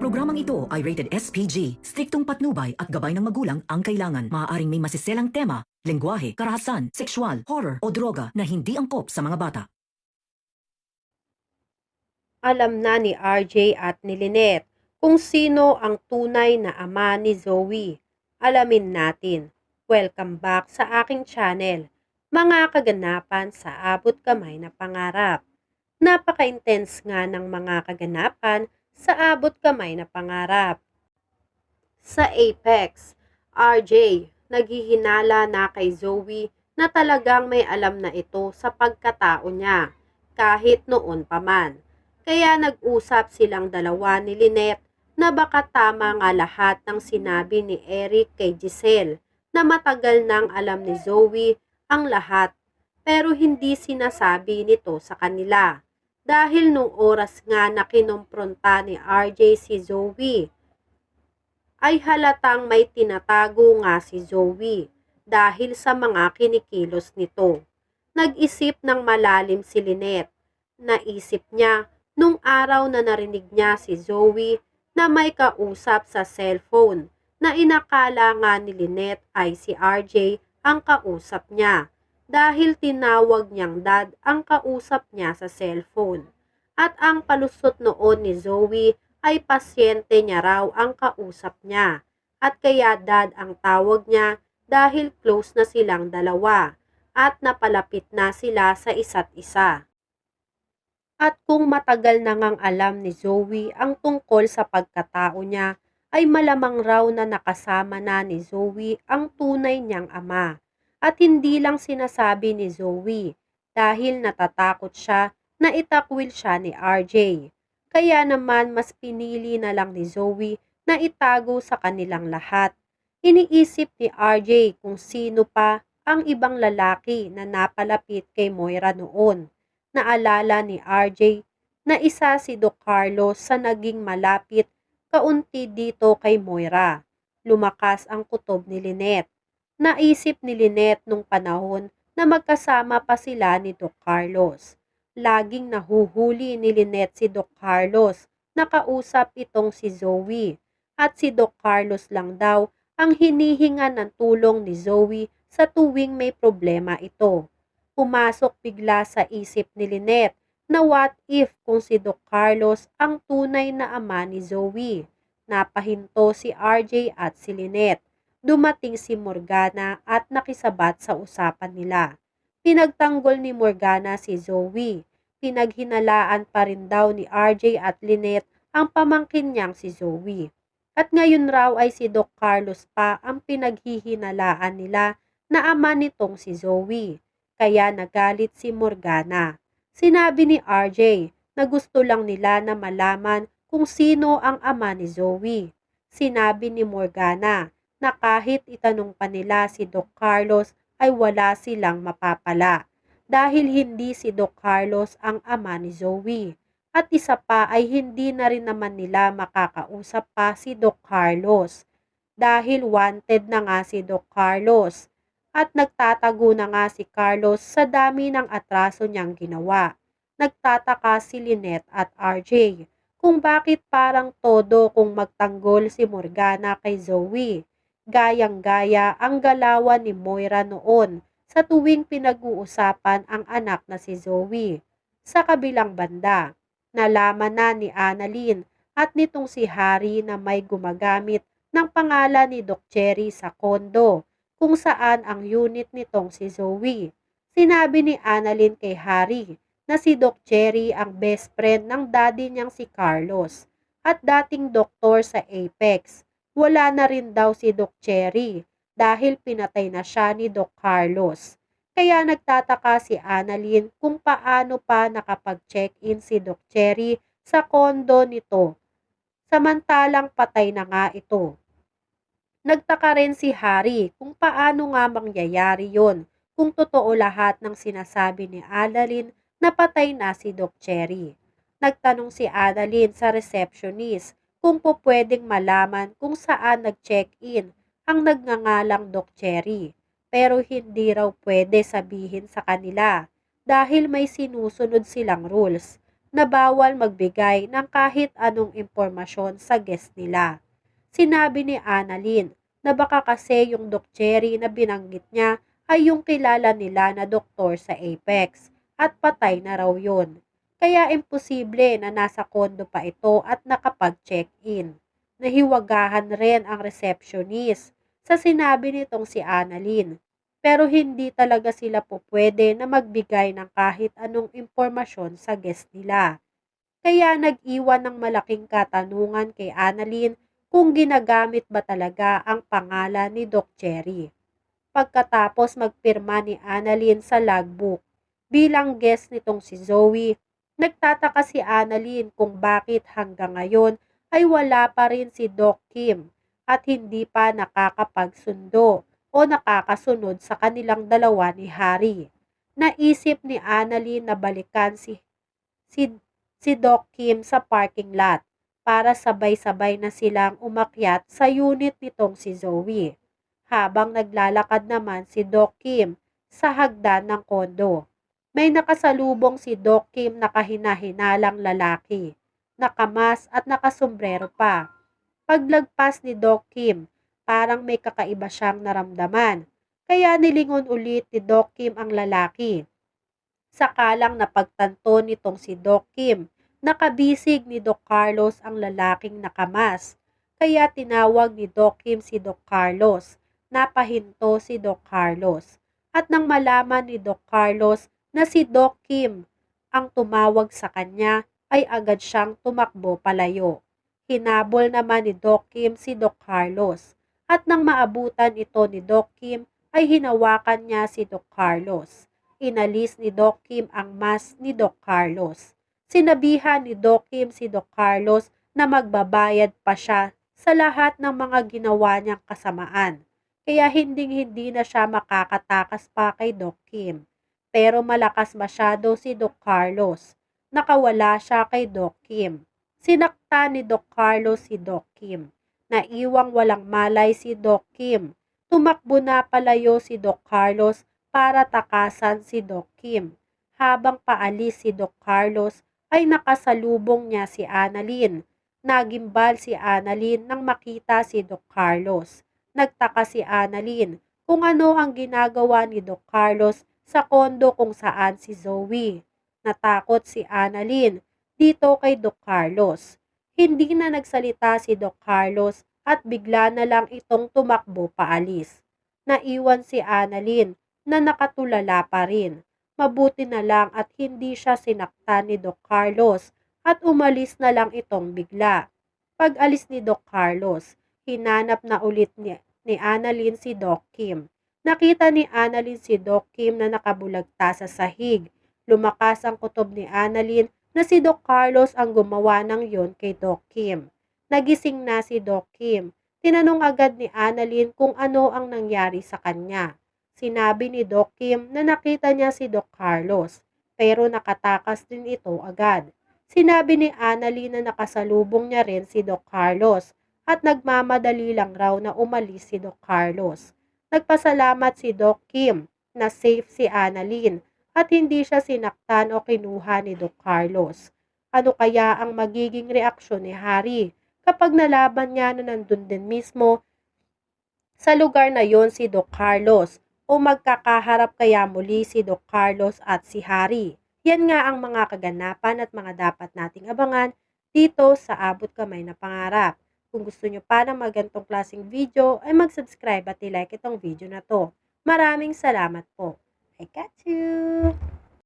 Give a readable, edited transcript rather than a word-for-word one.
programang ito ay rated SPG. Striktong patnubay at gabay ng magulang ang kailangan. Maaaring may masiselang tema, lengguwahe, karahasan, sexual, horror o droga na hindi angkop sa mga bata. Alam na ni RJ at ni Lynette kung sino ang tunay na ama ni Zoe. Alamin natin. Welcome back sa aking channel. Mga kaganapan sa abot kamay na pangarap. Napaka-intense nga ng mga kaganapan sa abot kamay na pangarap. Sa Apex, RJ naghihinala na kay Zoe na talagang may alam na ito sa pagkatao niya, kahit noon pa man. Kaya nag-usap silang dalawa ni Lynette na baka tama nga lahat ng sinabi ni Eric kay Giselle na matagal nang alam ni Zoe ang lahat pero hindi sinasabi nito sa kanila. Dahil nung oras nga na kinompronta ni RJ si Zoe, ay halatang may tinatago nga si Zoe dahil sa mga kinikilos nito. Nag-isip ng malalim si Lynette. Naisip niya nung araw na narinig niya si Zoe na may kausap sa cellphone na inakala nga ni Lynette ay si RJ ang kausap niya dahil tinawag niyang dad ang kausap niya sa cellphone. At ang palusot noon ni Zoe ay pasyente niya raw ang kausap niya at kaya dad ang tawag niya dahil close na silang dalawa at napalapit na sila sa isa't isa. At kung matagal na ngang alam ni Zoe ang tungkol sa pagkatao niya, ay malamang raw na nakasama na ni Zoe ang tunay niyang ama. At hindi lang sinasabi ni Zoe dahil natatakot siya na itakwil siya ni RJ. Kaya naman mas pinili na lang ni Zoe na itago sa kanilang lahat. Iniisip ni RJ kung sino pa ang ibang lalaki na napalapit kay Moira noon. Naalala ni RJ na isa si Doc Carlos sa naging malapit kaunti dito kay Moira. Lumakas ang kutob ni Lynette. Naisip ni Lynette nung panahon na magkasama pa sila ni Doc Carlos. Laging nahuhuli ni Lynette si Doc Carlos, nakausap itong si Zoe. At si Doc Carlos lang daw ang hinihinga ng tulong ni Zoe sa tuwing may problema ito. Pumasok bigla sa isip ni Lynette na what if kung si Doc Carlos ang tunay na ama ni Zoe. Napahinto si RJ at si Lynette. Dumating si Morgana at nakisabat sa usapan nila. Pinagtanggol ni Morgana si Zoe. Pinaghinalaan pa rin daw ni RJ at Lynette ang pamangkin niyang si Zoe. At ngayon raw ay si Doc Carlos pa ang pinaghihinalaan nila na ama nitong si Zoe. Kaya nagalit si Morgana. Sinabi ni RJ na gusto lang nila na malaman kung sino ang ama ni Zoe. Sinabi ni Morgana na kahit itanong pa nila si Doc Carlos ay wala silang mapapala dahil hindi si Doc Carlos ang ama ni Zoe. At isa pa ay hindi na rin naman nila makakausap pa si Doc Carlos dahil wanted na nga si Doc Carlos. At nagtatago na nga si Carlos sa dami ng atraso niyang ginawa. Nagtataka si Lynette at RJ kung bakit parang todo kung magtanggol si Morgana kay Zoe. Gayang-gaya ang galawan ni Moira noon sa tuwing pinag-uusapan ang anak na si Zoe. Sa kabilang banda, nalaman na ni Annalyn at nitong si Harry na may gumagamit ng pangalan ni Doc Cherry sa kondo kung saan ang unit nitong si Zoe. Sinabi ni Annalyn kay Harry na si Doc Cherry ang best friend ng daddy niyang si Carlos at dating doktor sa Apex. Wala na rin daw si Doc Cherry dahil pinatay na siya ni Doc Carlos. Kaya nagtataka si Annalyn kung paano pa nakapag-check-in si Doc Cherry sa kondo nito. Samantalang patay na nga ito. Nagtaka rin si Harry kung paano nga mangyayari yon kung totoo lahat ng sinasabi ni Annalyn na patay na si Doc Cherry. Nagtanong si Annalyn sa receptionist kung po pwedeng malaman kung saan nag-check-in ang nagngangalang Doc Cherry. Pero hindi raw pwede sabihin sa kanila dahil may sinusunod silang rules na bawal magbigay ng kahit anong impormasyon sa guest nila. Sinabi ni Annalyn na baka kasi yung Doc Cherry na binanggit niya ay yung kilala nila na doktor sa Apex at patay na raw yun. Kaya imposible na nasa kondo pa ito at nakapag-check-in. Nahiwagahan rin ang receptionist sa sinabi nitong si Annalyn. Pero hindi talaga sila po pwede na magbigay ng kahit anong impormasyon sa guest nila. Kaya nag-iwan ng malaking katanungan kay Annalyn kung ginagamit ba talaga ang pangalan ni Doc Cherry. Pagkatapos magpirma ni Annalyn sa logbook bilang guest nitong si Zoe, nagtataka si Annalyn kung bakit hanggang ngayon ay wala pa rin si Doc Kim at hindi pa nakakapagsundo o nakakasunod sa kanilang dalawa ni Harry. Naisip ni Annalyn na balikan si, si Doc Kim sa parking lot para sabay-sabay na silang umakyat sa unit nitong si Zoe. Habang naglalakad naman si Doc Kim sa hagdan ng kondo, may nakasalubong si Doc Kim na kahina-hinalang lalaki, nakamas at nakasombrero pa. Paglagpas ni Doc Kim, parang may kakaiba siyang naramdaman, kaya nilingon ulit ni Doc Kim ang lalaki. Sakalang napagtanto nitong si Doc Kim, nakabisig ni Doc Carlos ang lalaking nakamas, kaya tinawag ni Doc Kim si Doc Carlos. Napahinto si Doc Carlos. At nang malaman ni Doc Carlos na si Doc Kim ang tumawag sa kanya, ay agad siyang tumakbo palayo. Hinabol naman ni Doc Kim si Doc Carlos. At nang maabutan ito ni Doc Kim, ay hinawakan niya si Doc Carlos. Inalis ni Doc Kim ang mask ni Doc Carlos. Sinabihan ni Doc Kim si Doc Carlos na magbabayad pa siya sa lahat ng mga ginawa niyang kasamaan. Kaya hinding-hindi na siya makakatakas pa kay Doc Kim. Pero malakas masyado si Doc Carlos. Nakawala siya kay Doc Kim. Sinakta ni Doc Carlos si Doc Kim. Naiwang walang malay si Doc Kim. Tumakbo na palayo si Doc Carlos para takasan si Doc Kim. Habang paalis si Doc Carlos ay nakasalubong niya si Annalyn. Nagimbal si Annalyn nang makita si Doc Carlos. Nagtaka si Annalyn kung ano ang ginagawa ni Doc Carlos sa kondo kung saan si Zoe. Natakot si Annalyn dito kay Doc Carlos. Hindi na nagsalita si Doc Carlos at bigla na lang itong tumakbo paalis. Naiwan si Annalyn na nakatulala pa rin. Mabuti na lang at hindi siya sinaktan ni Doc Carlos at umalis na lang itong bigla. Pag-alis ni Doc Carlos, hinanap na ulit ni Annalyn si Doc Kim. Nakita ni Annalyn si Doc Kim na nakabulagta sa sahig. Lumakas ang kutob ni Annalyn na si Doc Carlos ang gumawa ng yon kay Doc Kim. Nagising na si Doc Kim. Tinanong agad ni Annalyn kung ano ang nangyari sa kanya. Sinabi ni Doc Kim na nakita niya si Doc Carlos, pero nakatakas din ito agad. Sinabi ni Annalyn na nakasalubong niya rin si Doc Carlos at nagmamadali lang raw na umalis si Doc Carlos. Nagpasalamat si Doc Kim na safe si Annalyn at hindi siya sinaktan o kinuha ni Doc Carlos. Ano kaya ang magiging reaksyon ni Harry kapag nalaman niya na nandun din mismo sa lugar na yon si Doc Carlos, o magkakaharap kaya muli si Doc Carlos at si Harry? Yan nga ang mga kaganapan at mga dapat nating abangan dito sa Abot Kamay na Pangarap. Kung gusto nyo pa ng magantong klaseng video ay mag-subscribe at i-like itong video na to. Maraming salamat po. I got you!